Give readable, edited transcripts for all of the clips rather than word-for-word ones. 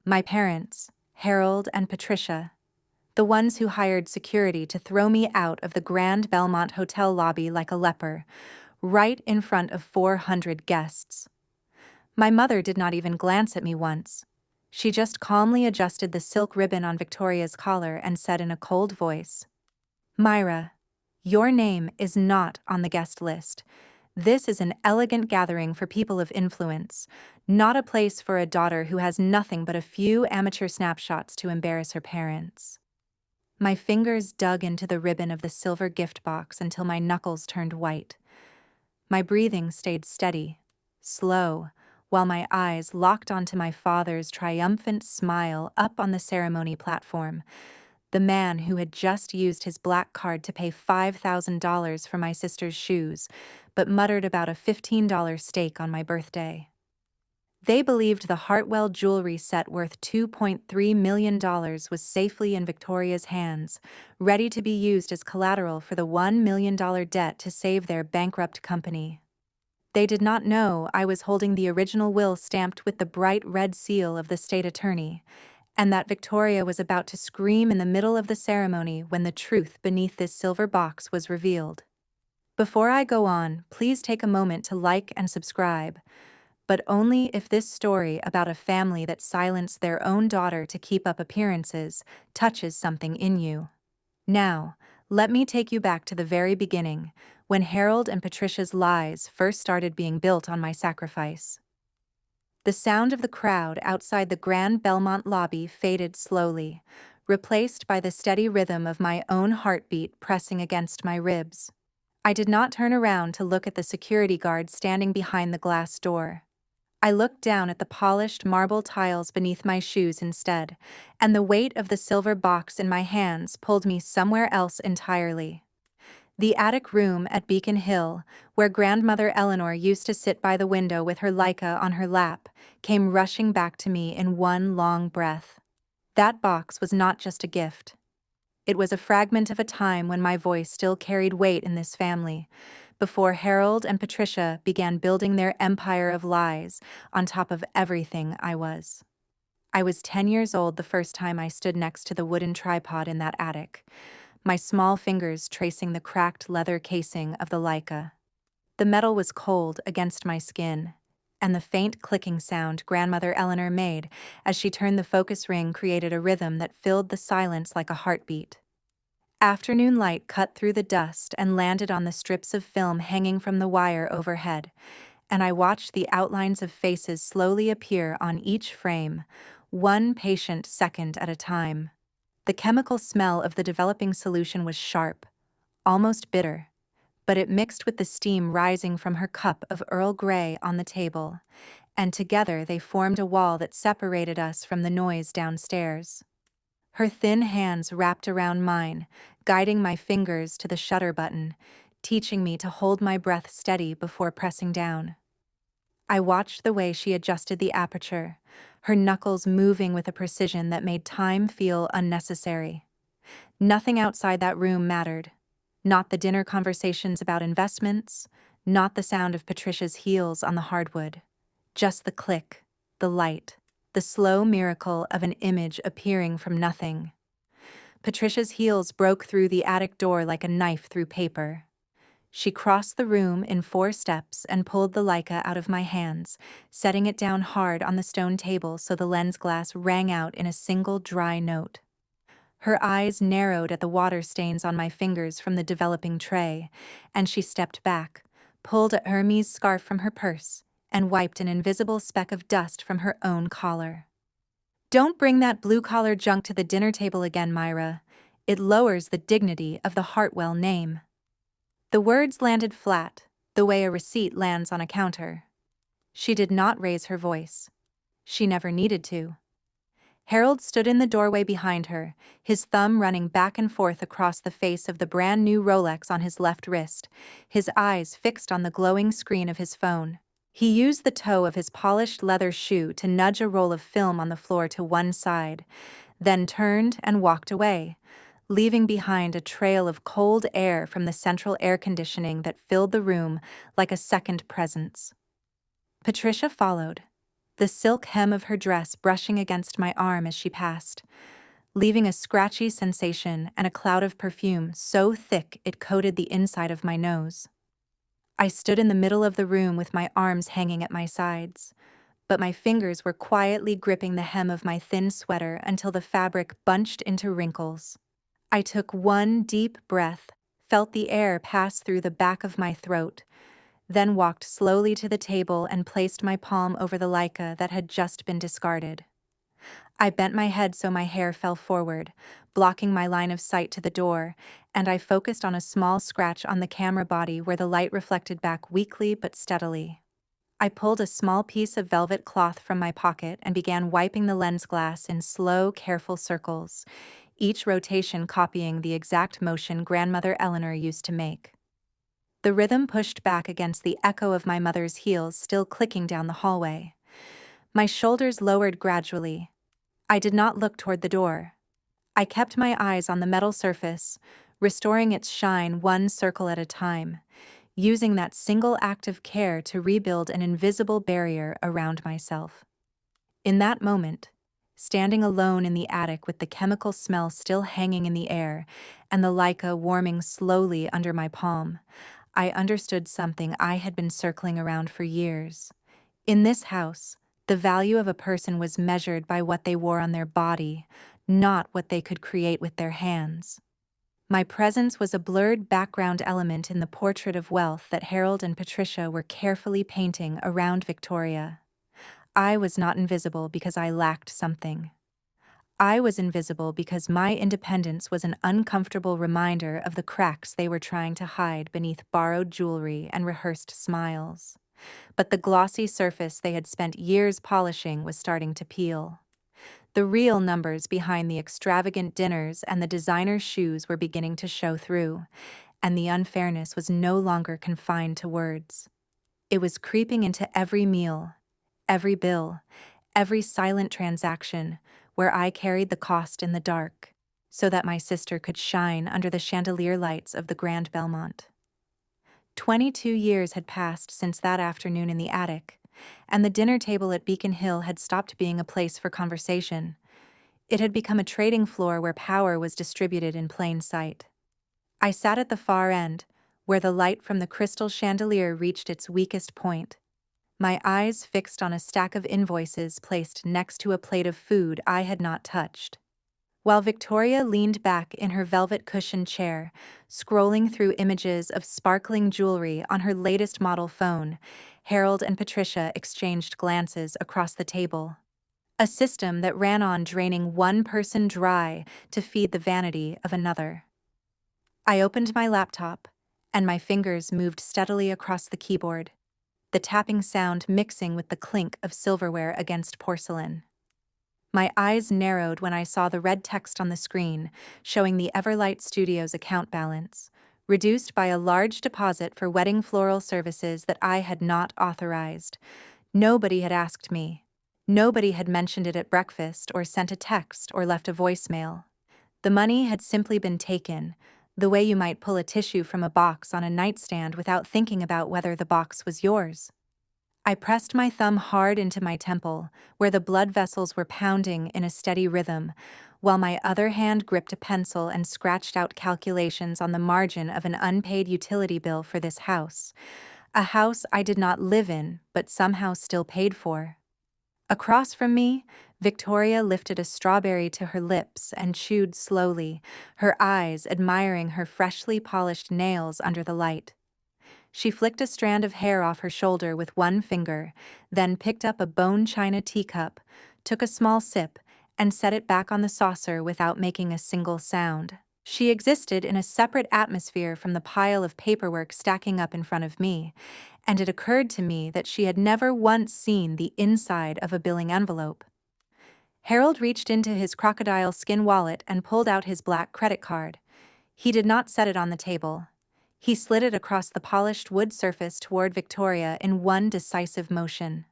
My parents, Harold and Patricia, the ones who hired security to throw me out of the Grand Belmont Hotel lobby like a leper, right in front of 400 guests. My mother did not even glance at me once. She just calmly adjusted the silk ribbon on Victoria's collar and said in a cold voice, "Myra, your name is not on the guest list. This is an elegant gathering for people of influence, not a place for a daughter who has nothing but a few amateur snapshots to embarrass her parents." My fingers dug into the ribbon of the silver gift box until my knuckles turned white. My breathing stayed steady, slow, while my eyes locked onto my father's triumphant smile up on the ceremony platform, the man who had just used his black card to pay $5,000 for my sister's shoes, but muttered about a $15 steak on my birthday. They believed the Hartwell jewelry set worth $2.3 million was safely in Victoria's hands, ready to be used as collateral for the $1 million debt to save their bankrupt company. They did not know I was holding the original will stamped with the bright red seal of the state attorney, and that Victoria was about to scream in the middle of the ceremony when the truth beneath this silver box was revealed. Before I go on, please take a moment to like and subscribe, but only if this story about a family that silenced their own daughter to keep up appearances touches something in you. Now, let me take you back to the very beginning, when Harold and Patricia's lies first started being built on my sacrifice. The sound of the crowd outside the Grand Belmont lobby faded slowly, replaced by the steady rhythm of my own heartbeat pressing against my ribs. I did not turn around to look at the security guard standing behind the glass door. I looked down at the polished marble tiles beneath my shoes instead, and the weight of the silver box in my hands pulled me somewhere else entirely. The attic room at Beacon Hill, where Grandmother Eleanor used to sit by the window with her Leica on her lap, came rushing back to me in one long breath. That box was not just a gift. It was a fragment of a time when my voice still carried weight in this family, before Harold and Patricia began building their empire of lies on top of everything I was. I was 10 years old the first time I stood next to the wooden tripod in that attic, my small fingers tracing the cracked leather casing of the Leica. The metal was cold against my skin, and the faint clicking sound Grandmother Eleanor made as she turned the focus ring created a rhythm that filled the silence like a heartbeat. Afternoon light cut through the dust and landed on the strips of film hanging from the wire overhead, and I watched the outlines of faces slowly appear on each frame, one patient second at a time. The chemical smell of the developing solution was sharp, almost bitter, but it mixed with the steam rising from her cup of Earl Grey on the table, and together they formed a wall that separated us from the noise downstairs. Her thin hands wrapped around mine, guiding my fingers to the shutter button, teaching me to hold my breath steady before pressing down. I watched the way she adjusted the aperture, her knuckles moving with a precision that made time feel unnecessary. Nothing outside that room mattered. Not the dinner conversations about investments, not the sound of Patricia's heels on the hardwood. Just the click, the light, the slow miracle of an image appearing from nothing. Patricia's heels broke through the attic door like a knife through paper. She crossed the room in 4 steps and pulled the Leica out of my hands, setting it down hard on the stone table so the lens glass rang out in a single dry note. Her eyes narrowed at the water stains on my fingers from the developing tray, and she stepped back, pulled a Hermes scarf from her purse, and wiped an invisible speck of dust from her own collar. "Don't bring that blue-collar junk to the dinner table again, Myra. It lowers the dignity of the Hartwell name." The words landed flat, the way a receipt lands on a counter. She did not raise her voice. She never needed to. Harold stood in the doorway behind her, his thumb running back and forth across the face of the brand-new Rolex on his left wrist, his eyes fixed on the glowing screen of his phone. He used the toe of his polished leather shoe to nudge a roll of film on the floor to one side, then turned and walked away, leaving behind a trail of cold air from the central air conditioning that filled the room like a second presence. Patricia followed, the silk hem of her dress brushing against my arm as she passed, leaving a scratchy sensation and a cloud of perfume so thick it coated the inside of my nose. I stood in the middle of the room with my arms hanging at my sides, but my fingers were quietly gripping the hem of my thin sweater until the fabric bunched into wrinkles. I took one deep breath, felt the air pass through the back of my throat, then walked slowly to the table and placed my palm over the Leica that had just been discarded. I bent my head so my hair fell forward, blocking my line of sight to the door, and I focused on a small scratch on the camera body where the light reflected back weakly but steadily. I pulled a small piece of velvet cloth from my pocket and began wiping the lens glass in slow, careful circles, each rotation copying the exact motion Grandmother Eleanor used to make. The rhythm pushed back against the echo of my mother's heels still clicking down the hallway. My shoulders lowered gradually. I did not look toward the door. I kept my eyes on the metal surface, restoring its shine one circle at a time, using that single act of care to rebuild an invisible barrier around myself. In that moment, standing alone in the attic with the chemical smell still hanging in the air and the Leica warming slowly under my palm, I understood something I had been circling around for years. In this house, the value of a person was measured by what they wore on their body, not what they could create with their hands. My presence was a blurred background element in the portrait of wealth that Harold and Patricia were carefully painting around Victoria. I was not invisible because I lacked something. I was invisible because my independence was an uncomfortable reminder of the cracks they were trying to hide beneath borrowed jewelry and rehearsed smiles. But the glossy surface they had spent years polishing was starting to peel. The real numbers behind the extravagant dinners and the designer shoes were beginning to show through, and the unfairness was no longer confined to words. It was creeping into every meal, every bill, every silent transaction, where I carried the cost in the dark, so that my sister could shine under the chandelier lights of the Grand Belmont. 22 years had passed since that afternoon in the attic, and the dinner table at Beacon Hill had stopped being a place for conversation. It had become a trading floor where power was distributed in plain sight. I sat at the far end, where the light from the crystal chandelier reached its weakest point, my eyes fixed on a stack of invoices placed next to a plate of food I had not touched. While Victoria leaned back in her velvet-cushioned chair, scrolling through images of sparkling jewelry on her latest model phone, Harold and Patricia exchanged glances across the table. A system that ran on draining one person dry to feed the vanity of another. I opened my laptop, and my fingers moved steadily across the keyboard, the tapping sound mixing with the clink of silverware against porcelain. My eyes narrowed when I saw the red text on the screen, showing the Everlight Studios account balance, reduced by a large deposit for wedding floral services that I had not authorized. Nobody had asked me. Nobody had mentioned it at breakfast or sent a text or left a voicemail. The money had simply been taken, the way you might pull a tissue from a box on a nightstand without thinking about whether the box was yours. I pressed my thumb hard into my temple, where the blood vessels were pounding in a steady rhythm, while my other hand gripped a pencil and scratched out calculations on the margin of an unpaid utility bill for this house, a house I did not live in but somehow still paid for. Across from me, Victoria lifted a strawberry to her lips and chewed slowly, her eyes admiring her freshly polished nails under the light. She flicked a strand of hair off her shoulder with one finger, then picked up a bone china teacup, took a small sip, and set it back on the saucer without making a single sound. She existed in a separate atmosphere from the pile of paperwork stacking up in front of me, and it occurred to me that she had never once seen the inside of a billing envelope. Harold reached into his crocodile skin wallet and pulled out his black credit card. He did not set it on the table. He slid it across the polished wood surface toward Victoria in one decisive motion.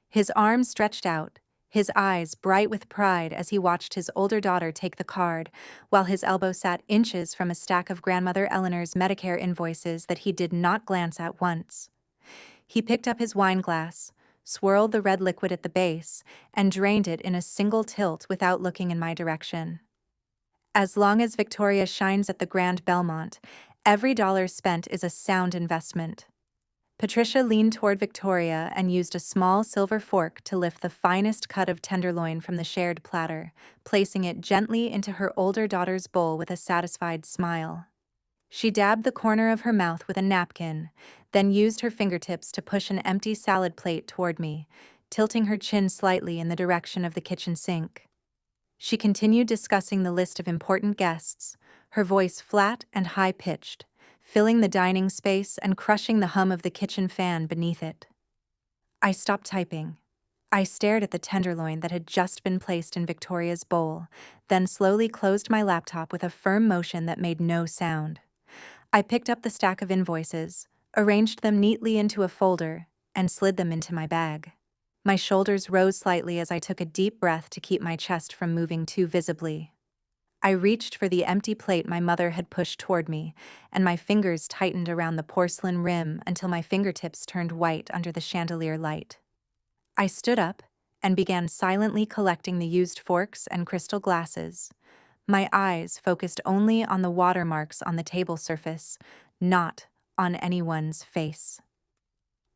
His arms stretched out, his eyes bright with pride as he watched his older daughter take the card, while his elbow sat inches from a stack of Grandmother Eleanor's Medicare invoices that he did not glance at once. He picked up his wine glass, swirled the red liquid at the base, and drained it in a single tilt without looking in my direction. As long as Victoria shines at the Grand Belmont, every dollar spent is a sound investment. Patricia leaned toward Victoria and used a small silver fork to lift the finest cut of tenderloin from the shared platter, placing it gently into her older daughter's bowl with a satisfied smile. She dabbed the corner of her mouth with a napkin, then used her fingertips to push an empty salad plate toward me, tilting her chin slightly in the direction of the kitchen sink. She continued discussing the list of important guests, her voice flat and high-pitched, filling the dining space and crushing the hum of the kitchen fan beneath it. I stopped typing. I stared at the tenderloin that had just been placed in Victoria's bowl, then slowly closed my laptop with a firm motion that made no sound. I picked up the stack of invoices, arranged them neatly into a folder, and slid them into my bag. My shoulders rose slightly as I took a deep breath to keep my chest from moving too visibly. I reached for the empty plate my mother had pushed toward me, and my fingers tightened around the porcelain rim until my fingertips turned white under the chandelier light. I stood up and began silently collecting the used forks and crystal glasses, my eyes focused only on the watermarks on the table surface, not on anyone's face.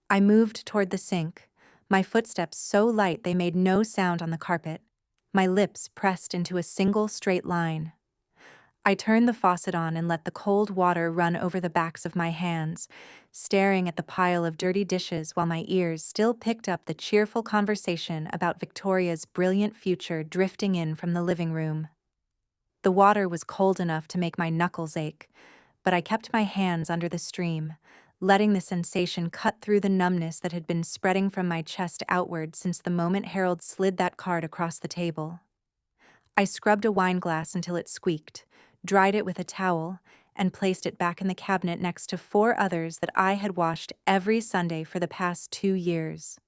I moved toward the sink, my footsteps so light they made no sound on the carpet, my lips pressed into a single straight line. I turned the faucet on and let the cold water run over the backs of my hands, staring at the pile of dirty dishes while my ears still picked up the cheerful conversation about Victoria's brilliant future drifting in from the living room. The water was cold enough to make my knuckles ache, but I kept my hands under the stream, letting the sensation cut through the numbness that had been spreading from my chest outward since the moment Harold slid that card across the table. I scrubbed a wine glass until it squeaked, dried it with a towel, and placed it back in the cabinet next to 4 others that I had washed every Sunday for the past 2 years.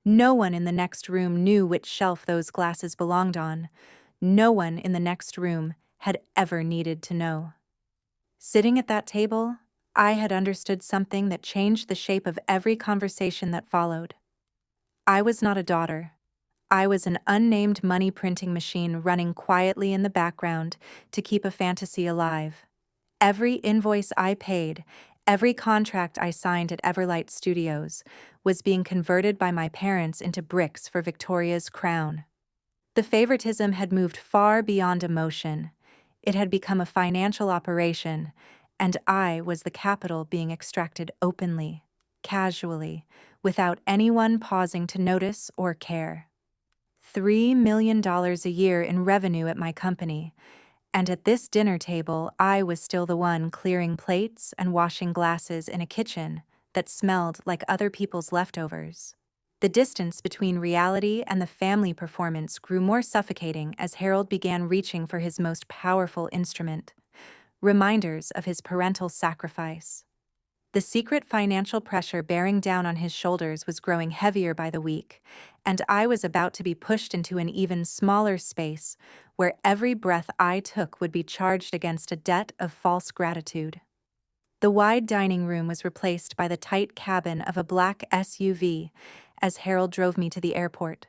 No one in the next room knew which shelf those glasses belonged on. No one in the next room had ever needed to know. Sitting at that table, I had understood something that changed the shape of every conversation that followed. I was not a daughter. I was an unnamed money printing machine running quietly in the background to keep a fantasy alive. Every invoice I paid, every contract I signed at Everlight Studios, was being converted by my parents into bricks for Victoria's crown. The favoritism had moved far beyond emotion. It had become a financial operation, and I was the capital being extracted openly, casually, without anyone pausing to notice or care. $3 million a year in revenue at my company, and at this dinner table I was still the one clearing plates and washing glasses in a kitchen that smelled like other people's leftovers. The distance between reality and the family performance grew more suffocating as Harold began reaching for his most powerful instrument, reminders of his parental sacrifice. The secret financial pressure bearing down on his shoulders was growing heavier by the week, and I was about to be pushed into an even smaller space where every breath I took would be charged against a debt of false gratitude. The wide dining room was replaced by the tight cabin of a black SUV as Harold drove me to the airport.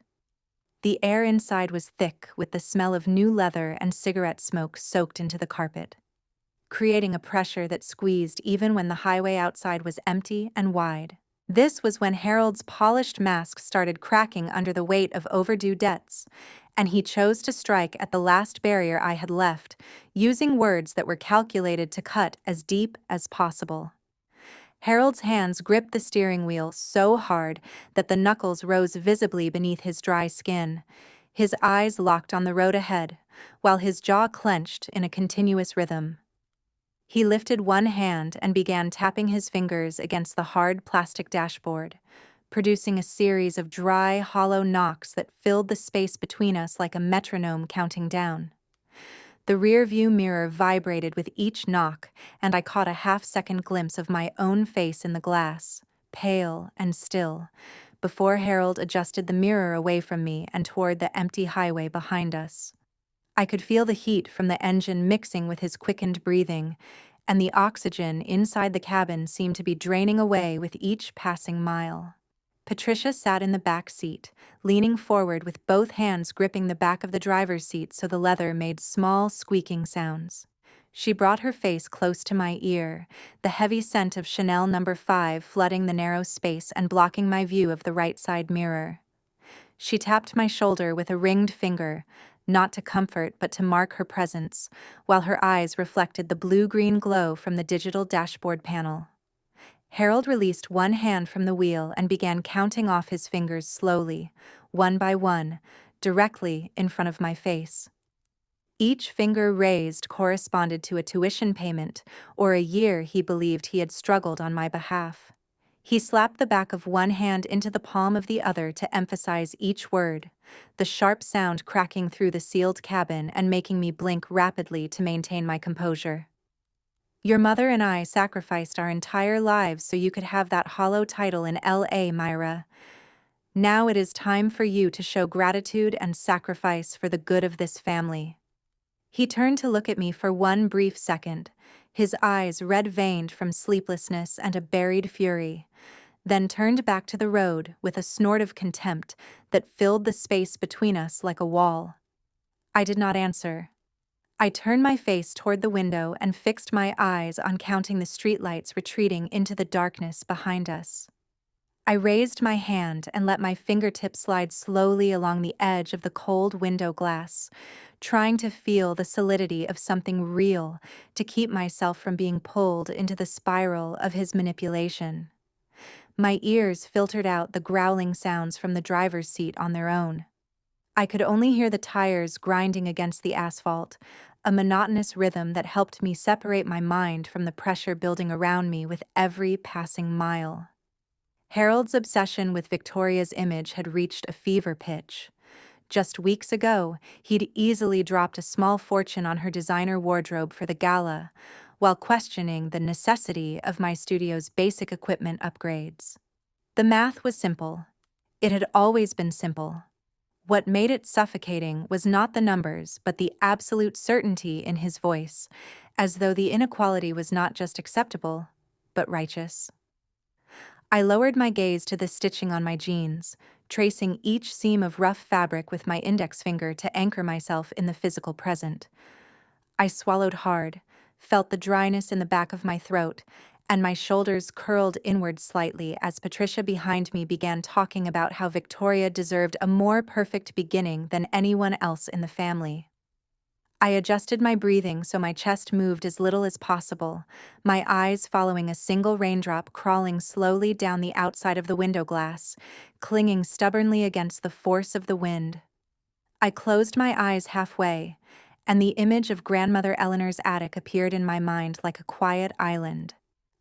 The air inside was thick with the smell of new leather and cigarette smoke soaked into the carpet, creating a pressure that squeezed even when the highway outside was empty and wide. This was when Harold's polished mask started cracking under the weight of overdue debts, and he chose to strike at the last barrier I had left, using words that were calculated to cut as deep as possible. Harold's hands gripped the steering wheel so hard that the knuckles rose visibly beneath his dry skin. His eyes locked on the road ahead, while his jaw clenched in a continuous rhythm. He lifted one hand and began tapping his fingers against the hard plastic dashboard, producing a series of dry, hollow knocks that filled the space between us like a metronome counting down. The rear-view mirror vibrated with each knock, and I caught a half-second glimpse of my own face in the glass, pale and still, before Harold adjusted the mirror away from me and toward the empty highway behind us. I could feel the heat from the engine mixing with his quickened breathing, and the oxygen inside the cabin seemed to be draining away with each passing mile. Patricia sat in the back seat, leaning forward with both hands gripping the back of the driver's seat so the leather made small, squeaking sounds. She brought her face close to my ear, the heavy scent of Chanel No. 5 flooding the narrow space and blocking my view of the right side mirror. She tapped my shoulder with a ringed finger, not to comfort but to mark her presence, while her eyes reflected the blue-green glow from the digital dashboard panel. Harold released one hand from the wheel and began counting off his fingers slowly, one by one, directly in front of my face. Each finger raised corresponded to a tuition payment or a year he believed he had struggled on my behalf. He slapped the back of one hand into the palm of the other to emphasize each word, the sharp sound cracking through the sealed cabin and making me blink rapidly to maintain my composure. Your mother and I sacrificed our entire lives so you could have that hollow title in L.A., Myra. Now it is time for you to show gratitude and sacrifice for the good of this family. He turned to look at me for one brief second, his eyes red-veined from sleeplessness and a buried fury, then turned back to the road with a snort of contempt that filled the space between us like a wall. I did not answer. I turned my face toward the window and fixed my eyes on counting the streetlights retreating into the darkness behind us. I raised my hand and let my fingertips slide slowly along the edge of the cold window glass, trying to feel the solidity of something real to keep myself from being pulled into the spiral of his manipulation. My ears filtered out the growling sounds from the driver's seat on their own. I could only hear the tires grinding against the asphalt, a monotonous rhythm that helped me separate my mind from the pressure building around me with every passing mile. Harold's obsession with Victoria's image had reached a fever pitch. Just weeks ago, he'd easily dropped a small fortune on her designer wardrobe for the gala, while questioning the necessity of my studio's basic equipment upgrades. The math was simple. It had always been simple. What made it suffocating was not the numbers, but the absolute certainty in his voice, as though the inequality was not just acceptable, but righteous. I lowered my gaze to the stitching on my jeans, tracing each seam of rough fabric with my index finger to anchor myself in the physical present. I swallowed hard, felt the dryness in the back of my throat, and my shoulders curled inward slightly as Patricia behind me began talking about how Victoria deserved a more perfect beginning than anyone else in the family. I adjusted my breathing so my chest moved as little as possible, my eyes following a single raindrop crawling slowly down the outside of the window glass, clinging stubbornly against the force of the wind. I closed my eyes halfway, and the image of Grandmother Eleanor's attic appeared in my mind like a quiet island.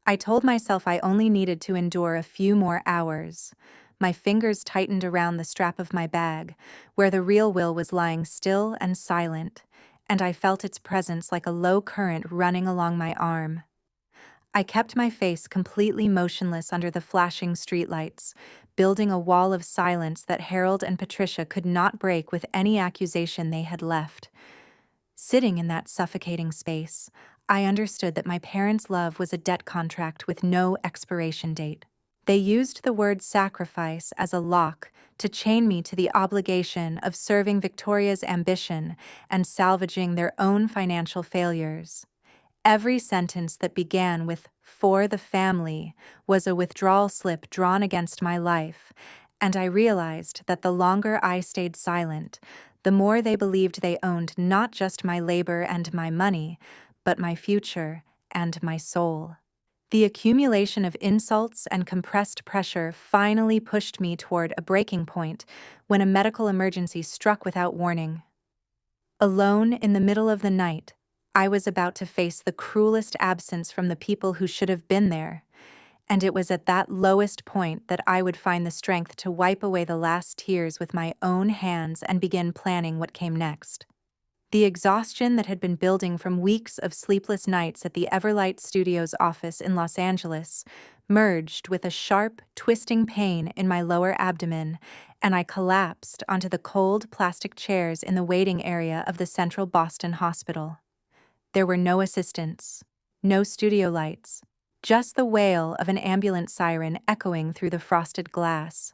I told myself I only needed to endure a few more hours. My fingers tightened around the strap of my bag, where the real Will was lying still and silent, and I felt its presence like a low current running along my arm. I kept my face completely motionless under the flashing streetlights, building a wall of silence that Harold and Patricia could not break with any accusation they had left. Sitting in that suffocating space, I understood that my parents' love was a debt contract with no expiration date. They used the word sacrifice as a lock to chain me to the obligation of serving Victoria's ambition and salvaging their own financial failures. Every sentence that began with "for the family" was a withdrawal slip drawn against my life, and I realized that the longer I stayed silent, the more they believed they owned not just my labor and my money, but my future and my soul. The accumulation of insults and compressed pressure finally pushed me toward a breaking point when a medical emergency struck without warning. Alone in the middle of the night, I was about to face the cruelest absence from the people who should have been there, and it was at that lowest point that I would find the strength to wipe away the last tears with my own hands and begin planning what came next. The exhaustion that had been building from weeks of sleepless nights at the Everlight Studios office in Los Angeles merged with a sharp, twisting pain in my lower abdomen, and I collapsed onto the cold plastic chairs in the waiting area of the Central Boston Hospital. There were no assistants, no studio lights, just the wail of an ambulance siren echoing through the frosted glass.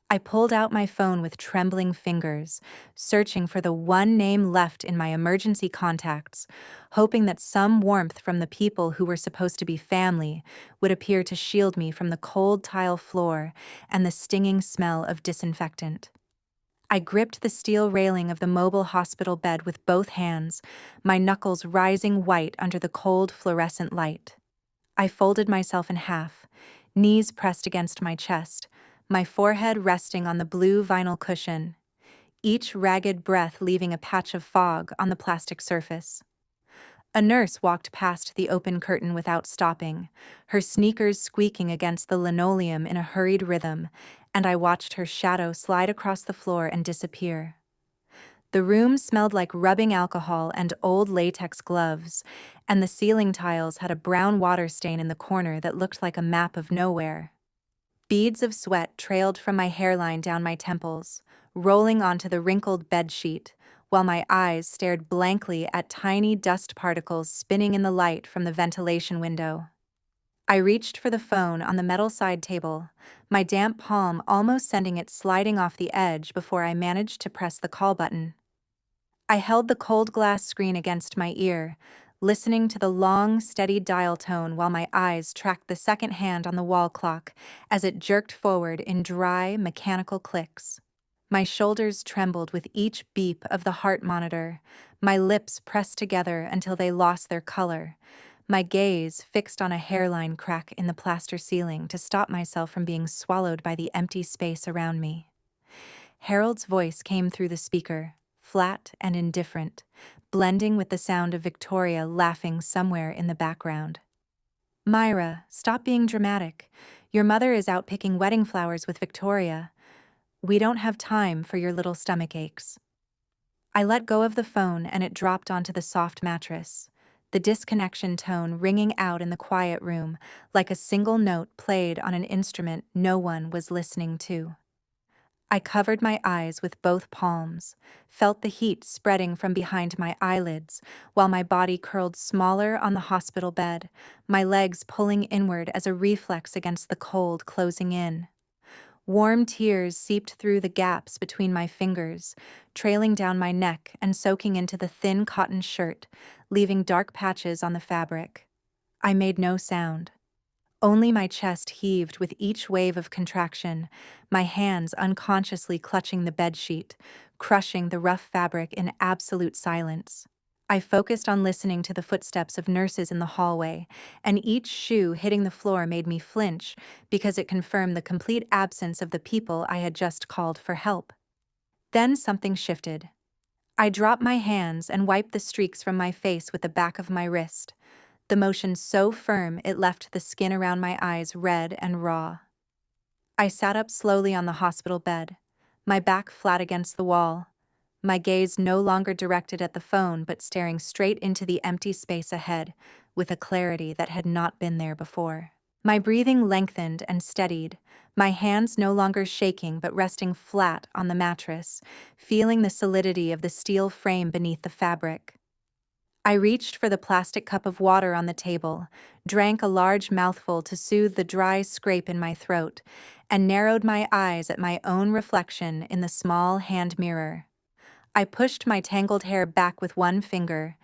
I pulled out my phone with trembling fingers, searching for the one name left in my emergency contacts, hoping that some warmth from the people who were supposed to be family would appear to shield me from the cold tile floor and the stinging smell of disinfectant. I gripped the steel railing of the mobile hospital bed with both hands, my knuckles rising white under the cold fluorescent light. I folded myself in half, knees pressed against my chest, my forehead resting on the blue vinyl cushion, each ragged breath leaving a patch of fog on the plastic surface. A nurse walked past the open curtain without stopping, her sneakers squeaking against the linoleum in a hurried rhythm, and I watched her shadow slide across the floor and disappear. The room smelled like rubbing alcohol and old latex gloves, and the ceiling tiles had a brown water stain in the corner that looked like a map of nowhere. Beads of sweat trailed from my hairline down my temples, rolling onto the wrinkled bedsheet, while my eyes stared blankly at tiny dust particles spinning in the light from the ventilation window. I reached for the phone on the metal side table, my damp palm almost sending it sliding off the edge before I managed to press the call button. I held the cold glass screen against my ear, listening to the long, steady dial tone while my eyes tracked the second hand on the wall clock as it jerked forward in dry, mechanical clicks. My shoulders trembled with each beep of the heart monitor, my lips pressed together until they lost their color, my gaze fixed on a hairline crack in the plaster ceiling to stop myself from being swallowed by the empty space around me. Harold's voice came through the speaker, flat and indifferent, blending with the sound of Victoria laughing somewhere in the background. "Myra, stop being dramatic. Your mother is out picking wedding flowers with Victoria. We don't have time for your little stomach aches." I let go of the phone and it dropped onto the soft mattress, the disconnection tone ringing out in the quiet room like a single note played on an instrument no one was listening to. I covered my eyes with both palms, felt the heat spreading from behind my eyelids, while my body curled smaller on the hospital bed, my legs pulling inward as a reflex against the cold closing in. Warm tears seeped through the gaps between my fingers, trailing down my neck and soaking into the thin cotton shirt, leaving dark patches on the fabric. I made no sound. Only my chest heaved with each wave of contraction, my hands unconsciously clutching the bedsheet, crushing the rough fabric in absolute silence. I focused on listening to the footsteps of nurses in the hallway, and each shoe hitting the floor made me flinch because it confirmed the complete absence of the people I had just called for help. Then something shifted. I dropped my hands and wiped the streaks from my face with the back of my wrist, the motion so firm it left the skin around my eyes red and raw. I sat up slowly on the hospital bed, my back flat against the wall, my gaze no longer directed at the phone but staring straight into the empty space ahead with a clarity that had not been there before. My breathing lengthened and steadied, my hands no longer shaking but resting flat on the mattress, feeling the solidity of the steel frame beneath the fabric. I reached for the plastic cup of water on the table, drank a large mouthful to soothe the dry scrape in my throat, and narrowed my eyes at my own reflection in the small hand mirror. I pushed my tangled hair back with one finger,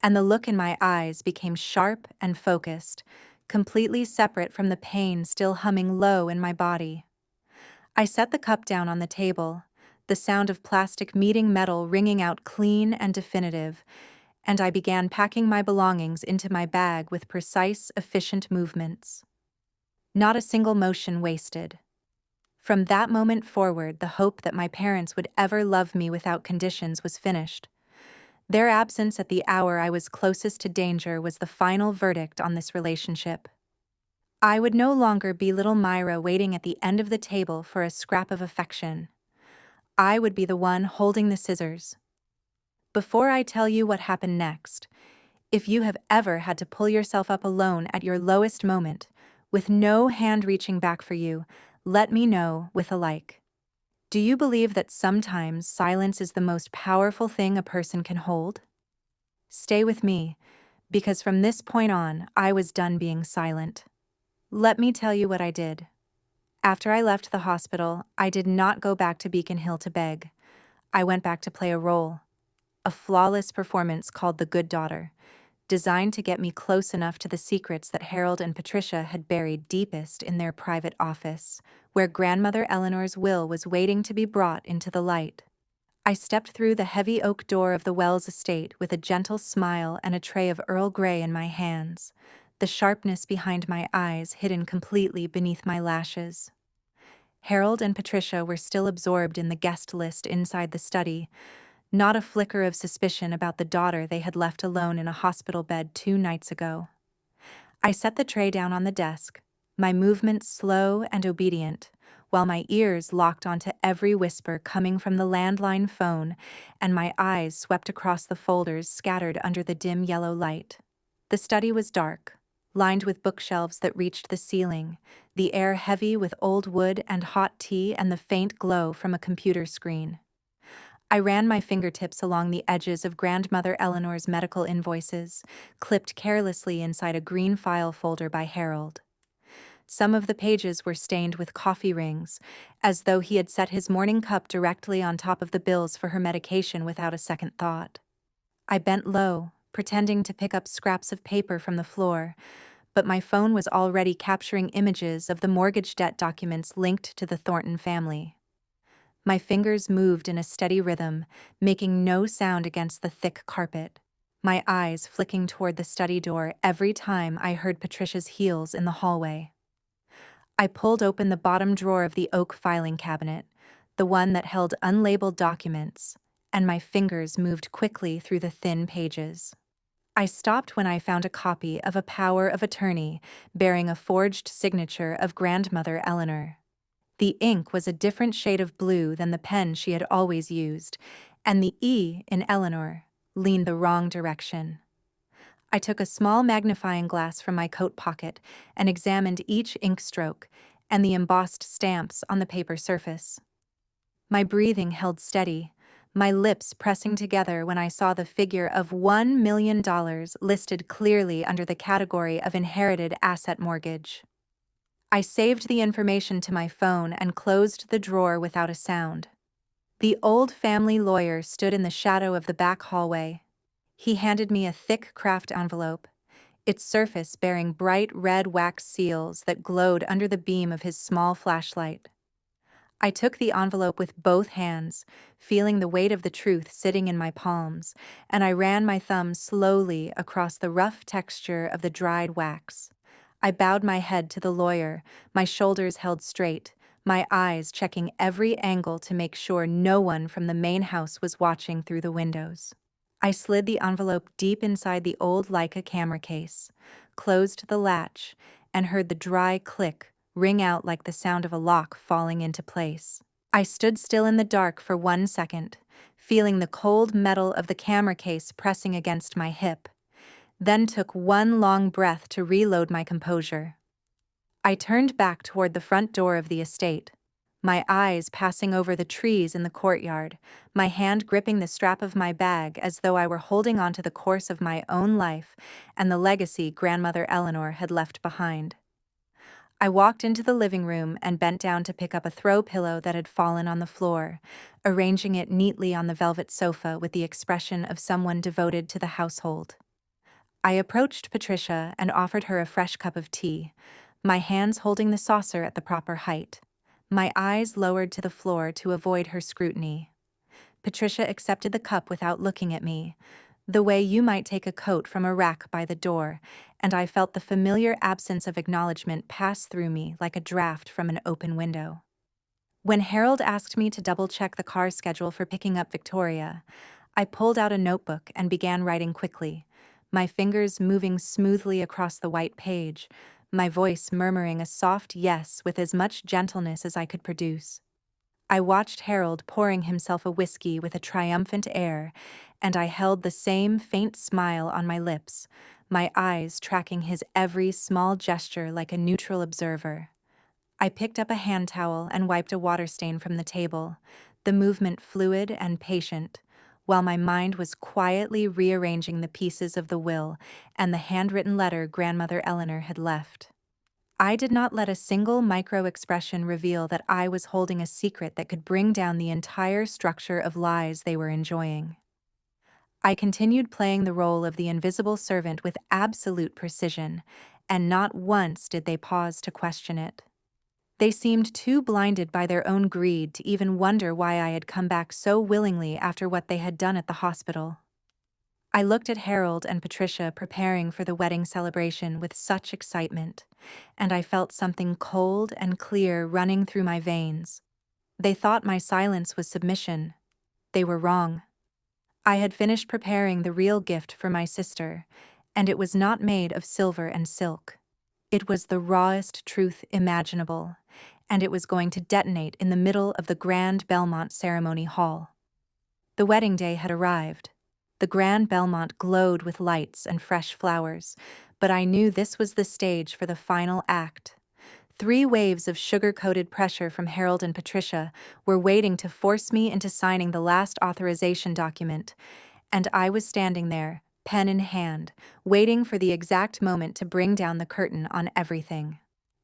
and the look in my eyes became sharp and focused, completely separate from the pain still humming low in my body. I set the cup down on the table, the sound of plastic meeting metal ringing out clean and definitive, and I began packing my belongings into my bag with precise, efficient movements. Not a single motion wasted. From that moment forward, the hope that my parents would ever love me without conditions was finished. Their absence at the hour I was closest to danger was the final verdict on this relationship. I would no longer be little Myra waiting at the end of the table for a scrap of affection. I would be the one holding the scissors. Before I tell you what happened next, if you have ever had to pull yourself up alone at your lowest moment, with no hand reaching back for you, let me know with a like. Do you believe that sometimes silence is the most powerful thing a person can hold? Stay with me, because from this point on, I was done being silent. Let me tell you what I did. After I left the hospital, I did not go back to Beacon Hill to beg. I went back to play a role, a flawless performance called The Good Daughter, designed to get me close enough to the secrets that Harold and Patricia had buried deepest in their private office, where Grandmother Eleanor's will was waiting to be brought into the light. I stepped through the heavy oak door of the Wells estate with a gentle smile and a tray of Earl Grey in my hands, the sharpness behind my eyes hidden completely beneath my lashes. Harold and Patricia were still absorbed in the guest list inside the study, not a flicker of suspicion about the daughter they had left alone in a hospital bed 2 nights ago. I set the tray down on the desk, my movements slow and obedient, while my ears locked onto every whisper coming from the landline phone and my eyes swept across the folders scattered under the dim yellow light. The study was dark, lined with bookshelves that reached the ceiling, the air heavy with old wood and hot tea and the faint glow from a computer screen. I ran my fingertips along the edges of Grandmother Eleanor's medical invoices, clipped carelessly inside a green file folder by Harold. Some of the pages were stained with coffee rings, as though he had set his morning cup directly on top of the bills for her medication without a second thought. I bent low, pretending to pick up scraps of paper from the floor, but my phone was already capturing images of the mortgage debt documents linked to the Thornton family. My fingers moved in a steady rhythm, making no sound against the thick carpet, my eyes flicking toward the study door every time I heard Patricia's heels in the hallway. I pulled open the bottom drawer of the oak filing cabinet, the one that held unlabeled documents, and my fingers moved quickly through the thin pages. I stopped when I found a copy of a power of attorney bearing a forged signature of Grandmother Eleanor. The ink was a different shade of blue than the pen she had always used, and the E in Eleanor leaned the wrong direction. I took a small magnifying glass from my coat pocket and examined each ink stroke and the embossed stamps on the paper surface. My breathing held steady, my lips pressing together when I saw the figure of $1 million listed clearly under the category of inherited asset mortgage. I saved the information to my phone and closed the drawer without a sound. The old family lawyer stood in the shadow of the back hallway. He handed me a thick craft envelope, its surface bearing bright red wax seals that glowed under the beam of his small flashlight. I took the envelope with both hands, feeling the weight of the truth sitting in my palms, and I ran my thumb slowly across the rough texture of the dried wax. I bowed my head to the lawyer, my shoulders held straight, my eyes checking every angle to make sure no one from the main house was watching through the windows. I slid the envelope deep inside the old Leica camera case, closed the latch, and heard the dry click ring out like the sound of a lock falling into place. I stood still in the dark for 1 second, feeling the cold metal of the camera case pressing against my hip, then took one long breath to reload my composure. I turned back toward the front door of the estate, my eyes passing over the trees in the courtyard, my hand gripping the strap of my bag as though I were holding onto the course of my own life and the legacy Grandmother Eleanor had left behind. I walked into the living room and bent down to pick up a throw pillow that had fallen on the floor, arranging it neatly on the velvet sofa with the expression of someone devoted to the household. I approached Patricia and offered her a fresh cup of tea, my hands holding the saucer at the proper height, my eyes lowered to the floor to avoid her scrutiny. Patricia accepted the cup without looking at me, the way you might take a coat from a rack by the door, and I felt the familiar absence of acknowledgement pass through me like a draft from an open window. When Harold asked me to double-check the car schedule for picking up Victoria, I pulled out a notebook and began writing quickly, my fingers moving smoothly across the white page, my voice murmuring a soft yes with as much gentleness as I could produce. I watched Harold pouring himself a whiskey with a triumphant air, and I held the same faint smile on my lips, my eyes tracking his every small gesture like a neutral observer. I picked up a hand towel and wiped a water stain from the table, the movement fluid and patient, while my mind was quietly rearranging the pieces of the will and the handwritten letter Grandmother Eleanor had left. I did not let a single micro-expression reveal that I was holding a secret that could bring down the entire structure of lies they were enjoying. I continued playing the role of the invisible servant with absolute precision, and not once did they pause to question it. They seemed too blinded by their own greed to even wonder why I had come back so willingly after what they had done at the hospital. I looked at Harold and Patricia preparing for the wedding celebration with such excitement, and I felt something cold and clear running through my veins. They thought my silence was submission. They were wrong. I had finished preparing the real gift for my sister, and it was not made of silver and silk. It was the rawest truth imaginable, and it was going to detonate in the middle of the Grand Belmont ceremony hall. The wedding day had arrived. The Grand Belmont glowed with lights and fresh flowers, but I knew this was the stage for the final act. 3 waves of sugar-coated pressure from Harold and Patricia were waiting to force me into signing the last authorization document, and I was standing there, pen in hand, waiting for the exact moment to bring down the curtain on everything.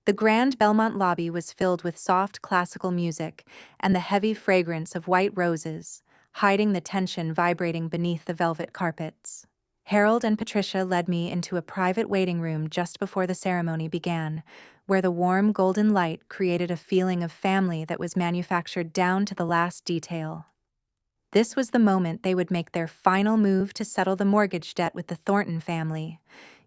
The Grand Belmont lobby was filled with soft classical music and the heavy fragrance of white roses, hiding the tension vibrating beneath the velvet carpets. Harold and Patricia led me into a private waiting room just before the ceremony began, where the warm golden light created a feeling of family that was manufactured down to the last detail. This was the moment they would make their final move to settle the mortgage debt with the Thornton family,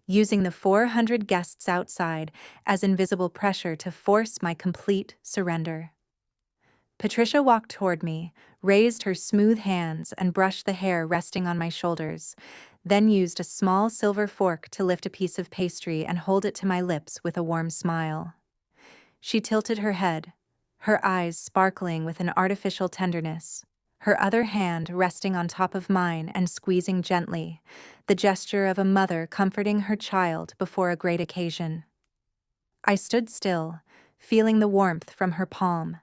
using the 400 guests outside as invisible pressure to force my complete surrender. Patricia walked toward me, raised her smooth hands and brushed the hair resting on my shoulders, then used a small silver fork to lift a piece of pastry and hold it to my lips with a warm smile. She tilted her head, her eyes sparkling with an artificial tenderness, her other hand resting on top of mine and squeezing gently, the gesture of a mother comforting her child before a great occasion. I stood still, feeling the warmth from her palm,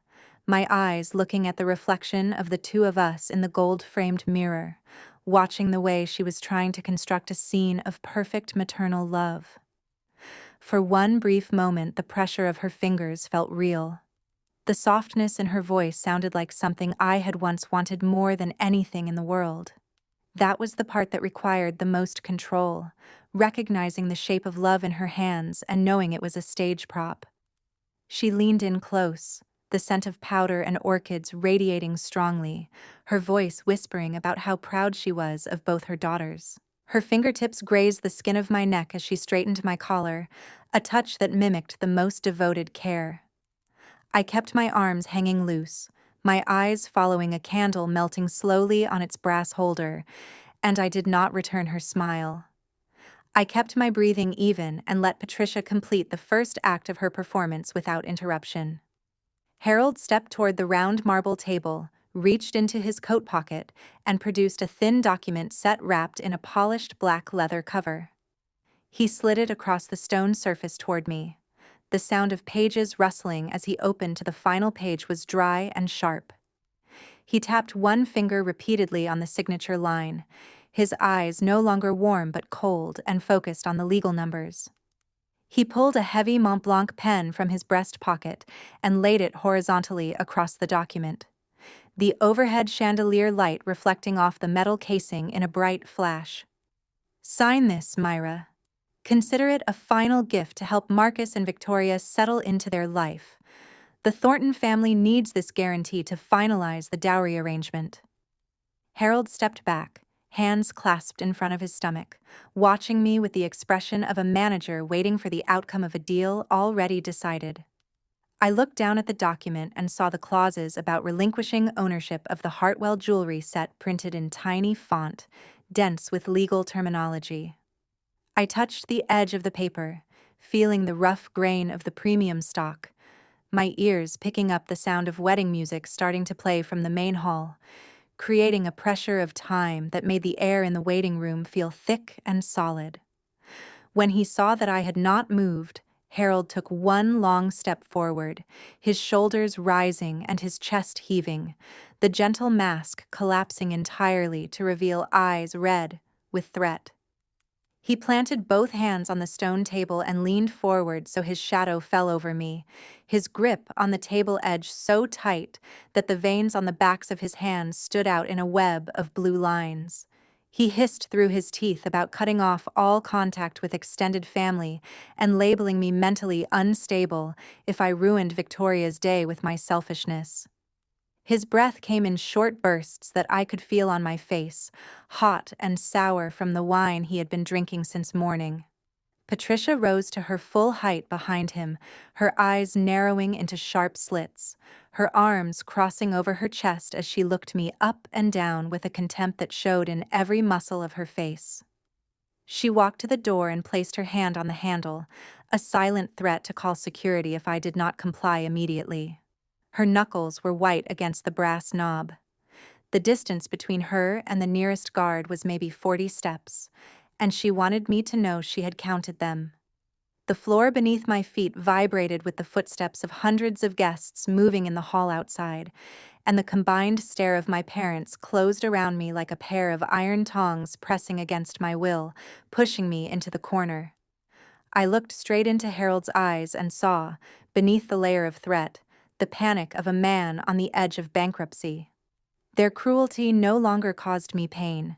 my eyes looking at the reflection of the two of us in the gold-framed mirror, watching the way she was trying to construct a scene of perfect maternal love. For one brief moment, the pressure of her fingers felt real. The softness in her voice sounded like something I had once wanted more than anything in the world. That was the part that required the most control, recognizing the shape of love in her hands and knowing it was a stage prop. She leaned in close, the scent of powder and orchids radiating strongly, her voice whispering about how proud she was of both her daughters. Her fingertips grazed the skin of my neck as she straightened my collar, a touch that mimicked the most devoted care. I kept my arms hanging loose, my eyes following a candle melting slowly on its brass holder, and I did not return her smile. I kept my breathing even and let Patricia complete the first act of her performance without interruption. Harold stepped toward the round marble table, reached into his coat pocket, and produced a thin document set wrapped in a polished black leather cover. He slid it across the stone surface toward me. The sound of pages rustling as he opened to the final page was dry and sharp. He tapped one finger repeatedly on the signature line, his eyes no longer warm but cold and focused on the legal numbers. He pulled a heavy Montblanc pen from his breast pocket and laid it horizontally across the document, the overhead chandelier light reflecting off the metal casing in a bright flash. "Sign this, Myra. Consider it a final gift to help Marcus and Victoria settle into their life. The Thornton family needs this guarantee to finalize the dowry arrangement." Harold stepped back, hands clasped in front of his stomach, watching me with the expression of a manager waiting for the outcome of a deal already decided. I looked down at the document and saw the clauses about relinquishing ownership of the Hartwell jewelry set printed in tiny font, dense with legal terminology. I touched the edge of the paper, feeling the rough grain of the premium stock, my ears picking up the sound of wedding music starting to play from the main hall, creating a pressure of time that made the air in the waiting room feel thick and solid. When he saw that I had not moved, Harold took one long step forward, his shoulders rising and his chest heaving, the gentle mask collapsing entirely to reveal eyes red with threat. He planted both hands on the stone table and leaned forward so his shadow fell over me, his grip on the table edge so tight that the veins on the backs of his hands stood out in a web of blue lines. He hissed through his teeth about cutting off all contact with extended family and labeling me mentally unstable if I ruined Victoria's day with my selfishness. His breath came in short bursts that I could feel on my face, hot and sour from the wine he had been drinking since morning. Patricia rose to her full height behind him, her eyes narrowing into sharp slits, her arms crossing over her chest as she looked me up and down with a contempt that showed in every muscle of her face. She walked to the door and placed her hand on the handle, a silent threat to call security if I did not comply immediately. Her knuckles were white against the brass knob. The distance between her and the nearest guard was maybe 40 steps, and she wanted me to know she had counted them. The floor beneath my feet vibrated with the footsteps of hundreds of guests moving in the hall outside, and the combined stare of my parents closed around me like a pair of iron tongs pressing against my will, pushing me into the corner. I looked straight into Harold's eyes and saw, beneath the layer of threat, the panic of a man on the edge of bankruptcy. Their cruelty no longer caused me pain.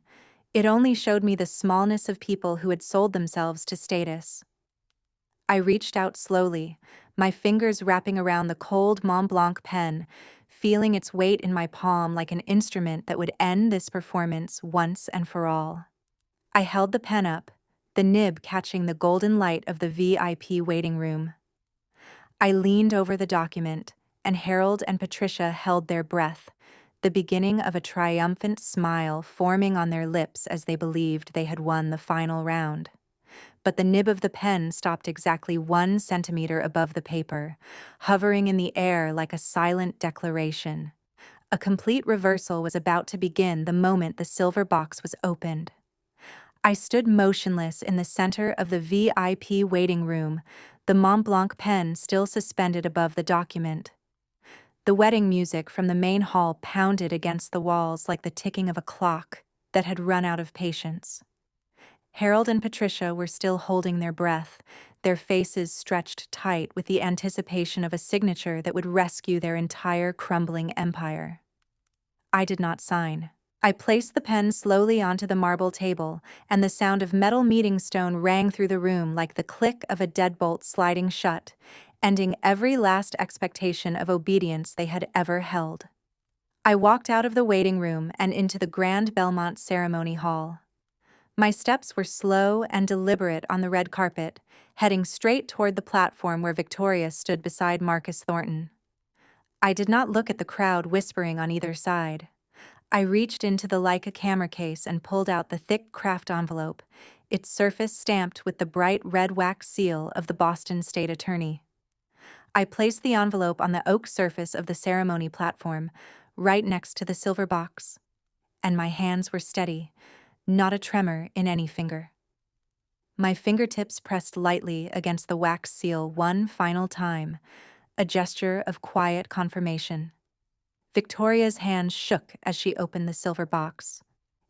It only showed me the smallness of people who had sold themselves to status. I reached out slowly, my fingers wrapping around the cold Mont Blanc pen, feeling its weight in my palm like an instrument that would end this performance once and for all. I held the pen up, the nib catching the golden light of the VIP waiting room. I leaned over the document, and Harold and Patricia held their breath, the beginning of a triumphant smile forming on their lips as they believed they had won the final round. But the nib of the pen stopped exactly 1 centimeter above the paper, hovering in the air like a silent declaration. A complete reversal was about to begin the moment the silver box was opened. I stood motionless in the center of the VIP waiting room, the Mont Blanc pen still suspended above the document. The wedding music from the main hall pounded against the walls like the ticking of a clock that had run out of patience. Harold and Patricia were still holding their breath, their faces stretched tight with the anticipation of a signature that would rescue their entire crumbling empire. I did not sign. I placed the pen slowly onto the marble table, and the sound of metal meeting stone rang through the room like the click of a deadbolt sliding shut, ending every last expectation of obedience they had ever held. I walked out of the waiting room and into the Grand Belmont Ceremony Hall. My steps were slow and deliberate on the red carpet, heading straight toward the platform where Victoria stood beside Marcus Thornton. I did not look at the crowd whispering on either side. I reached into the Leica camera case and pulled out the thick craft envelope, its surface stamped with the bright red wax seal of the Boston State Attorney. I placed the envelope on the oak surface of the ceremony platform, right next to the silver box. And my hands were steady, not a tremor in any finger. My fingertips pressed lightly against the wax seal one final time, a gesture of quiet confirmation. Victoria's hand shook as she opened the silver box.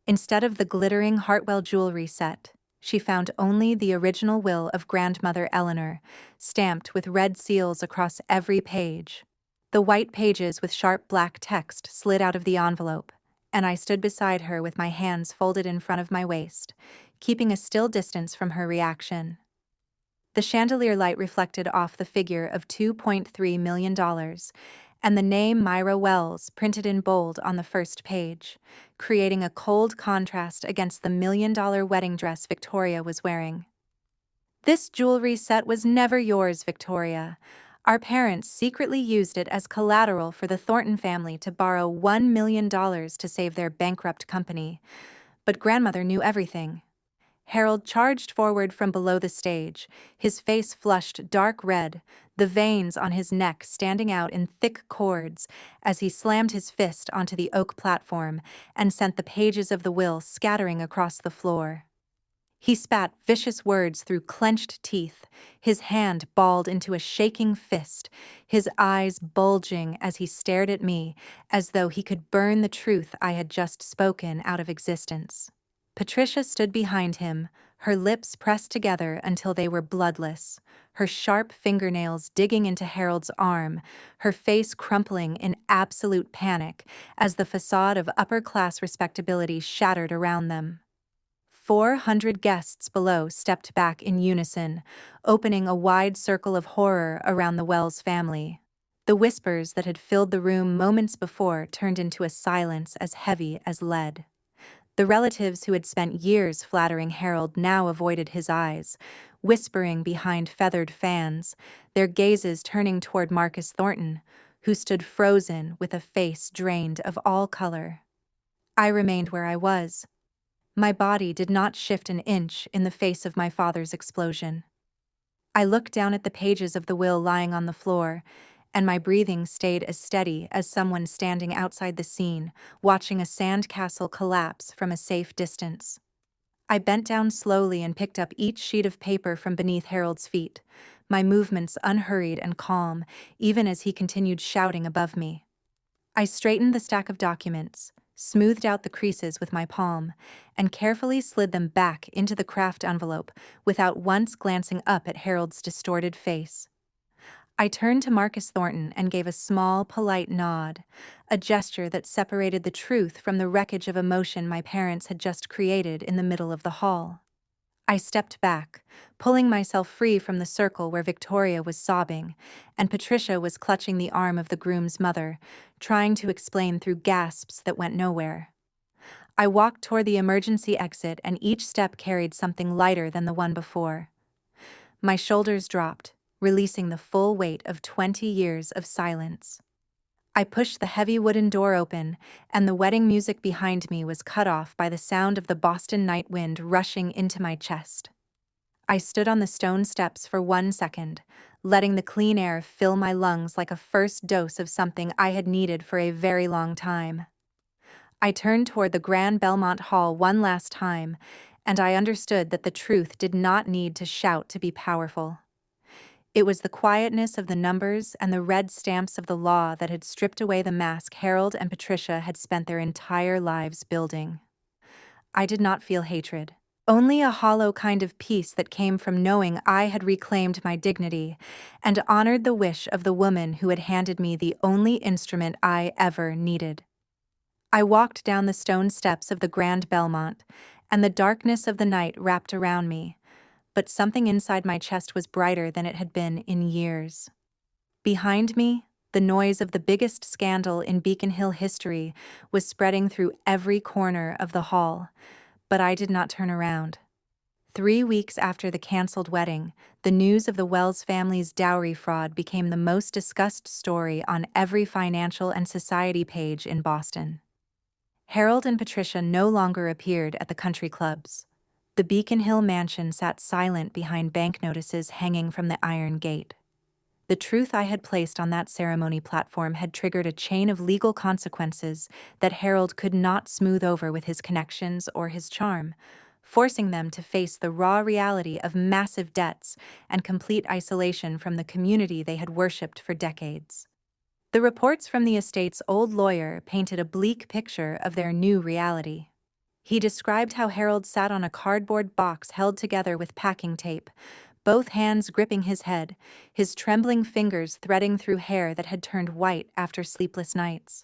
Instead of the glittering Hartwell jewelry set, she found only the original will of Grandmother Eleanor, stamped with red seals across every page. The white pages with sharp black text slid out of the envelope, and I stood beside her with my hands folded in front of my waist, keeping a still distance from her reaction. The chandelier light reflected off the figure of $2.3 million, and the name Myra Wells printed in bold on the first page, creating a cold contrast against the $1 million wedding dress Victoria was wearing. "This jewelry set was never yours, Victoria. Our parents secretly used it as collateral for the Thornton family to borrow $1 million to save their bankrupt company. But Grandmother knew everything." Harold charged forward from below the stage, his face flushed dark red, the veins on his neck standing out in thick cords as he slammed his fist onto the oak platform and sent the pages of the will scattering across the floor. He spat vicious words through clenched teeth, his hand balled into a shaking fist, his eyes bulging as he stared at me as though he could burn the truth I had just spoken out of existence. Patricia stood behind him, her lips pressed together until they were bloodless, her sharp fingernails digging into Harold's arm, her face crumpling in absolute panic as the facade of upper-class respectability shattered around them. 400 guests below stepped back in unison, opening a wide circle of horror around the Wells family. The whispers that had filled the room moments before turned into a silence as heavy as lead. The relatives who had spent years flattering Harold now avoided his eyes, whispering behind feathered fans, their gazes turning toward Marcus Thornton, who stood frozen with a face drained of all color. I remained where I was. My body did not shift an inch in the face of my father's explosion. I looked down at the pages of the will lying on the floor, and my breathing stayed as steady as someone standing outside the scene, watching a sandcastle collapse from a safe distance. I bent down slowly and picked up each sheet of paper from beneath Harold's feet, my movements unhurried and calm, even as he continued shouting above me. I straightened the stack of documents, smoothed out the creases with my palm, and carefully slid them back into the craft envelope without once glancing up at Harold's distorted face. I turned to Marcus Thornton and gave a small, polite nod, a gesture that separated the truth from the wreckage of emotion my parents had just created in the middle of the hall. I stepped back, pulling myself free from the circle where Victoria was sobbing, and Patricia was clutching the arm of the groom's mother, trying to explain through gasps that went nowhere. I walked toward the emergency exit, and each step carried something lighter than the one before. My shoulders dropped, releasing the full weight of 20 years of silence. I pushed the heavy wooden door open, and the wedding music behind me was cut off by the sound of the Boston night wind rushing into my chest. I stood on the stone steps for 1 second, letting the clean air fill my lungs like a first dose of something I had needed for a very long time. I turned toward the Grand Belmont Hall one last time, and I understood that the truth did not need to shout to be powerful. It was the quietness of the numbers and the red stamps of the law that had stripped away the mask Harold and Patricia had spent their entire lives building. I did not feel hatred, only a hollow kind of peace that came from knowing I had reclaimed my dignity and honored the wish of the woman who had handed me the only instrument I ever needed. I walked down the stone steps of the Grand Belmont, and the darkness of the night wrapped around me, but something inside my chest was brighter than it had been in years. Behind me, the noise of the biggest scandal in Beacon Hill history was spreading through every corner of the hall, but I did not turn around. 3 weeks after the canceled wedding, the news of the Wells family's dowry fraud became the most discussed story on every financial and society page in Boston. Harold and Patricia no longer appeared at the country clubs. The Beacon Hill mansion sat silent behind bank notices hanging from the iron gate. The truth I had placed on that ceremony platform had triggered a chain of legal consequences that Harold could not smooth over with his connections or his charm, forcing them to face the raw reality of massive debts and complete isolation from the community they had worshipped for decades. The reports from the estate's old lawyer painted a bleak picture of their new reality. He described how Harold sat on a cardboard box held together with packing tape, both hands gripping his head, his trembling fingers threading through hair that had turned white after sleepless nights.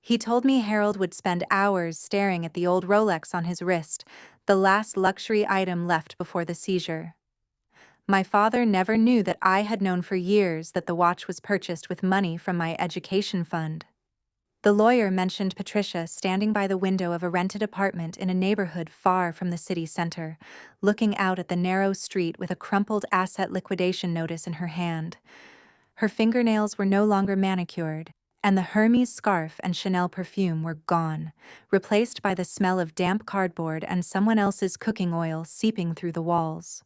He told me Harold would spend hours staring at the old Rolex on his wrist, the last luxury item left before the seizure. My father never knew that I had known for years that the watch was purchased with money from my education fund. The lawyer mentioned Patricia standing by the window of a rented apartment in a neighborhood far from the city center, looking out at the narrow street with a crumpled asset liquidation notice in her hand. Her fingernails were no longer manicured, and the Hermes scarf and Chanel perfume were gone, replaced by the smell of damp cardboard and someone else's cooking oil seeping through the walls.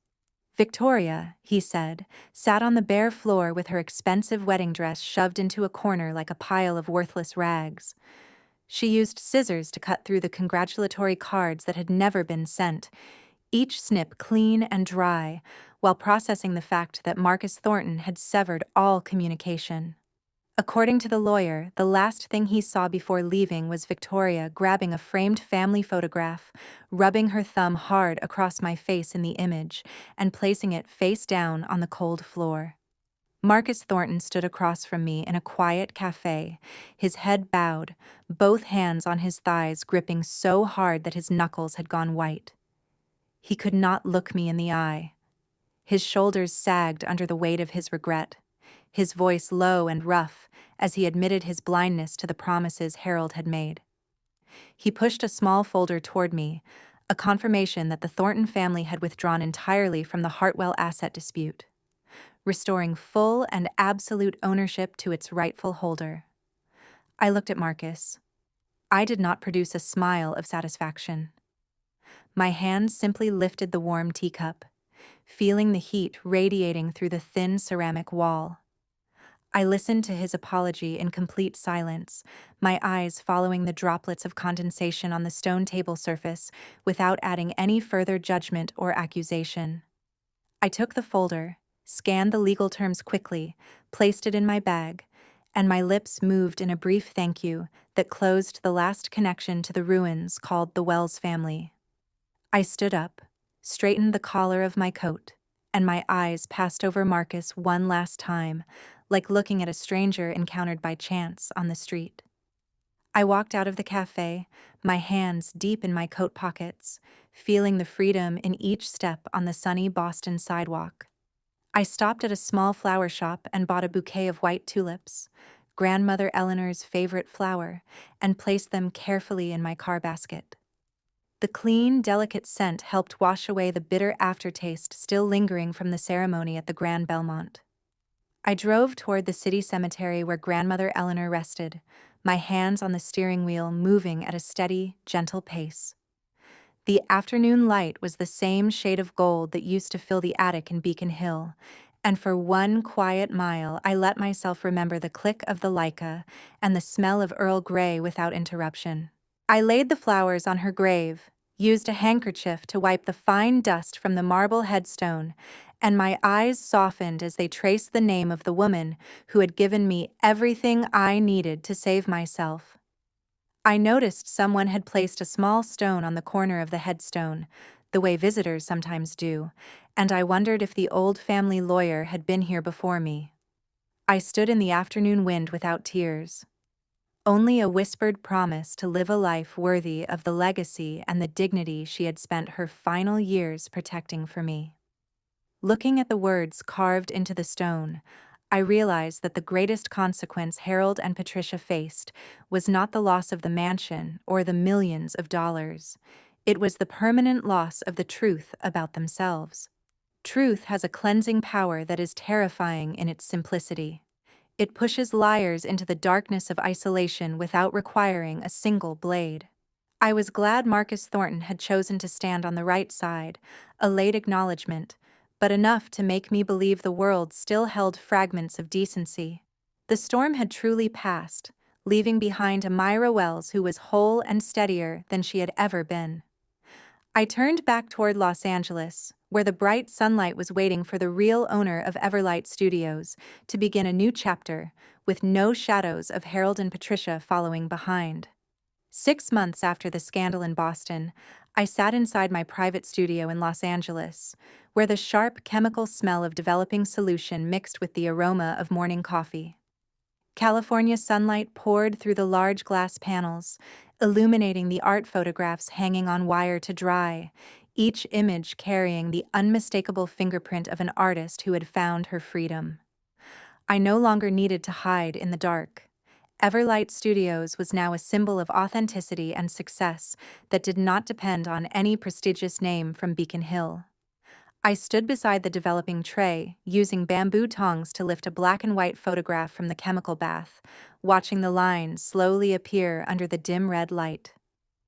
Victoria, he said, sat on the bare floor with her expensive wedding dress shoved into a corner like a pile of worthless rags. She used scissors to cut through the congratulatory cards that had never been sent, each snip clean and dry, while processing the fact that Marcus Thornton had severed all communication. According to the lawyer, the last thing he saw before leaving was Victoria grabbing a framed family photograph, rubbing her thumb hard across my face in the image, and placing it face down on the cold floor. Marcus Thornton stood across from me in a quiet cafe, his head bowed, both hands on his thighs gripping so hard that his knuckles had gone white. He could not look me in the eye. His shoulders sagged under the weight of his regret, his voice low and rough as he admitted his blindness to the promises Harold had made. He pushed a small folder toward me, a confirmation that the Thornton family had withdrawn entirely from the Hartwell asset dispute, restoring full and absolute ownership to its rightful holder. I looked at Marcus. I did not produce a smile of satisfaction. My hand simply lifted the warm teacup, feeling the heat radiating through the thin ceramic wall. I listened to his apology in complete silence, my eyes following the droplets of condensation on the stone table surface without adding any further judgment or accusation. I took the folder, scanned the legal terms quickly, placed it in my bag, and my lips moved in a brief thank you that closed the last connection to the ruins called the Wells family. I stood up, straightened the collar of my coat, and my eyes passed over Marcus one last time, like looking at a stranger encountered by chance on the street. I walked out of the cafe, my hands deep in my coat pockets, feeling the freedom in each step on the sunny Boston sidewalk. I stopped at a small flower shop and bought a bouquet of white tulips, Grandmother Eleanor's favorite flower, and placed them carefully in my car basket. The clean, delicate scent helped wash away the bitter aftertaste still lingering from the ceremony at the Grand Belmont. I drove toward the city cemetery where Grandmother Eleanor rested, my hands on the steering wheel moving at a steady, gentle pace. The afternoon light was the same shade of gold that used to fill the attic in Beacon Hill, and for one quiet mile I let myself remember the click of the Leica and the smell of Earl Grey without interruption. I laid the flowers on her grave, used a handkerchief to wipe the fine dust from the marble headstone, and my eyes softened as they traced the name of the woman who had given me everything I needed to save myself. I noticed someone had placed a small stone on the corner of the headstone, the way visitors sometimes do, and I wondered if the old family lawyer had been here before me. I stood in the afternoon wind without tears. Only a whispered promise to live a life worthy of the legacy and the dignity she had spent her final years protecting for me. Looking at the words carved into the stone, I realized that the greatest consequence Harold and Patricia faced was not the loss of the mansion or the millions of dollars. It was the permanent loss of the truth about themselves. Truth has a cleansing power that is terrifying in its simplicity. It pushes liars into the darkness of isolation without requiring a single blade. I was glad Marcus Thornton had chosen to stand on the right side, a late acknowledgement, but enough to make me believe the world still held fragments of decency. The storm had truly passed, leaving behind a Myra Wells who was whole and steadier than she had ever been. I turned back toward Los Angeles, where the bright sunlight was waiting for the real owner of Everlight Studios to begin a new chapter, with no shadows of Harold and Patricia following behind. 6 months after the scandal in Boston, I sat inside my private studio in Los Angeles, where the sharp chemical smell of developing solution mixed with the aroma of morning coffee. California sunlight poured through the large glass panels, illuminating the art photographs hanging on wire to dry, each image carrying the unmistakable fingerprint of an artist who had found her freedom. I no longer needed to hide in the dark. Everlight Studios was now a symbol of authenticity and success that did not depend on any prestigious name from Beacon Hill. I stood beside the developing tray, using bamboo tongs to lift a black and white photograph from the chemical bath, watching the lines slowly appear under the dim red light.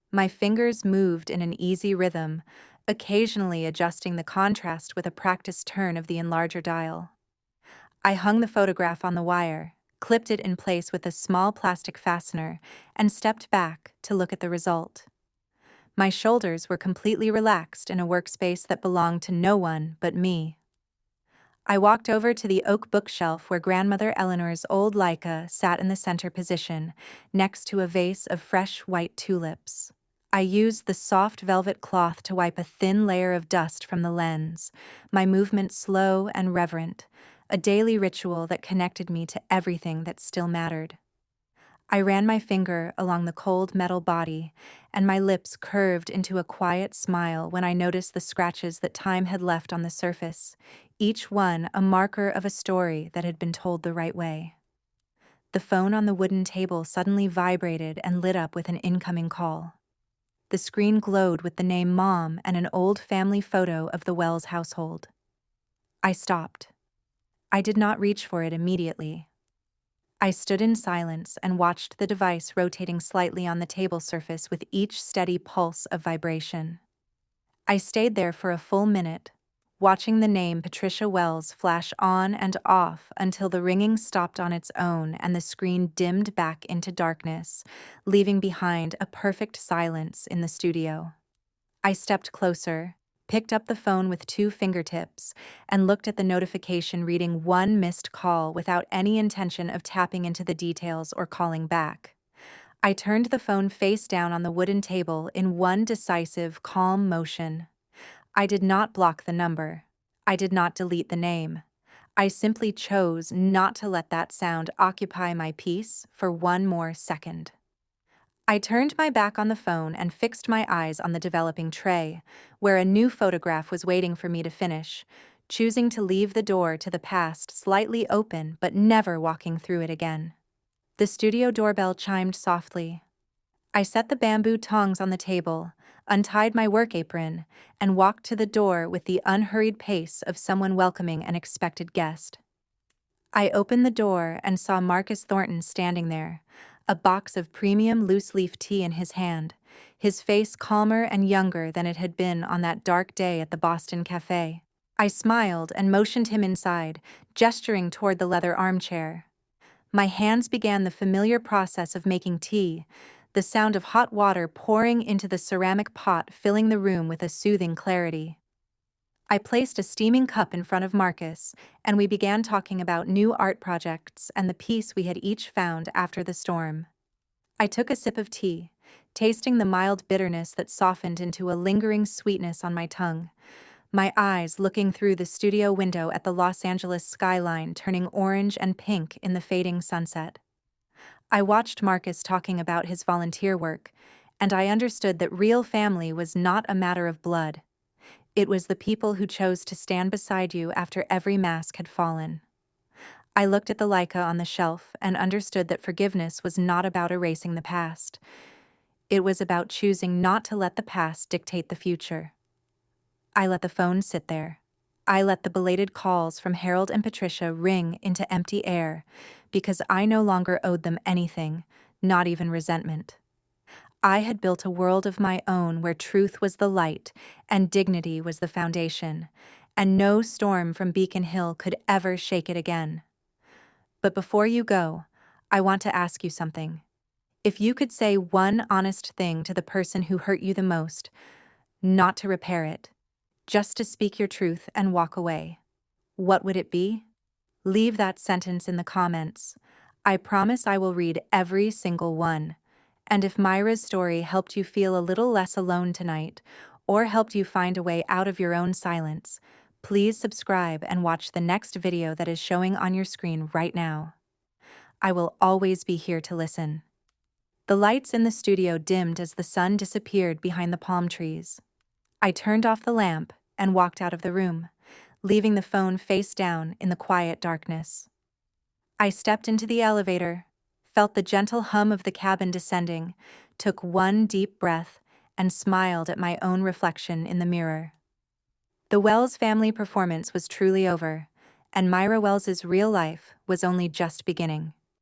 My fingers moved in an easy rhythm, occasionally adjusting the contrast with a practiced turn of the enlarger dial. I hung the photograph on the wire, clipped it in place with a small plastic fastener, and stepped back to look at the result. My shoulders were completely relaxed in a workspace that belonged to no one but me. I walked over to the oak bookshelf where Grandmother Eleanor's old Leica sat in the center position, next to a vase of fresh white tulips. I used the soft velvet cloth to wipe a thin layer of dust from the lens, my movement slow and reverent, a daily ritual that connected me to everything that still mattered. I ran my finger along the cold metal body, and my lips curved into a quiet smile when I noticed the scratches that time had left on the surface, each one a marker of a story that had been told the right way. The phone on the wooden table suddenly vibrated and lit up with an incoming call. The screen glowed with the name Mom and an old family photo of the Wells household. I stopped. I did not reach for it immediately. I stood in silence and watched the device rotating slightly on the table surface with each steady pulse of vibration. I stayed there for a full minute, watching the name Patricia Wells flash on and off until the ringing stopped on its own and the screen dimmed back into darkness, leaving behind a perfect silence in the studio. I stepped closer, picked up the phone with 2 fingertips, and looked at the notification reading one missed call without any intention of tapping into the details or calling back. I turned the phone face down on the wooden table in one decisive, calm motion. I did not block the number. I did not delete the name. I simply chose not to let that sound occupy my peace for one more second. I turned my back on the phone and fixed my eyes on the developing tray, where a new photograph was waiting for me to finish, choosing to leave the door to the past slightly open but never walking through it again. The studio doorbell chimed softly. I set the bamboo tongs on the table, untied my work apron, and walked to the door with the unhurried pace of someone welcoming an expected guest. I opened the door and saw Marcus Thornton standing there, a box of premium loose-leaf tea in his hand, his face calmer and younger than it had been on that dark day at the Boston Cafe. I smiled and motioned him inside, gesturing toward the leather armchair. My hands began the familiar process of making tea, the sound of hot water pouring into the ceramic pot filling the room with a soothing clarity. I placed a steaming cup in front of Marcus, and we began talking about new art projects and the peace we had each found after the storm. I took a sip of tea, tasting the mild bitterness that softened into a lingering sweetness on my tongue, my eyes looking through the studio window at the Los Angeles skyline turning orange and pink in the fading sunset. I watched Marcus talking about his volunteer work, and I understood that real family was not a matter of blood. It was the people who chose to stand beside you after every mask had fallen. I looked at the Leica on the shelf and understood that forgiveness was not about erasing the past. It was about choosing not to let the past dictate the future. I let the phone sit there. I let the belated calls from Harold and Patricia ring into empty air because I no longer owed them anything, not even resentment. I had built a world of my own where truth was the light and dignity was the foundation, and no storm from Beacon Hill could ever shake it again. But before you go, I want to ask you something. If you could say one honest thing to the person who hurt you the most, not to repair it, just to speak your truth and walk away, what would it be? Leave that sentence in the comments. I promise I will read every single one. And if Myra's story helped you feel a little less alone tonight, or helped you find a way out of your own silence, please subscribe and watch the next video that is showing on your screen right now. I will always be here to listen. The lights in the studio dimmed as the sun disappeared behind the palm trees. I turned off the lamp and walked out of the room, leaving the phone face down in the quiet darkness. I stepped into the elevator, felt the gentle hum of the cabin descending, took one deep breath, and smiled at my own reflection in the mirror. The Wells family performance was truly over, and Myra Wells's real life was only just beginning.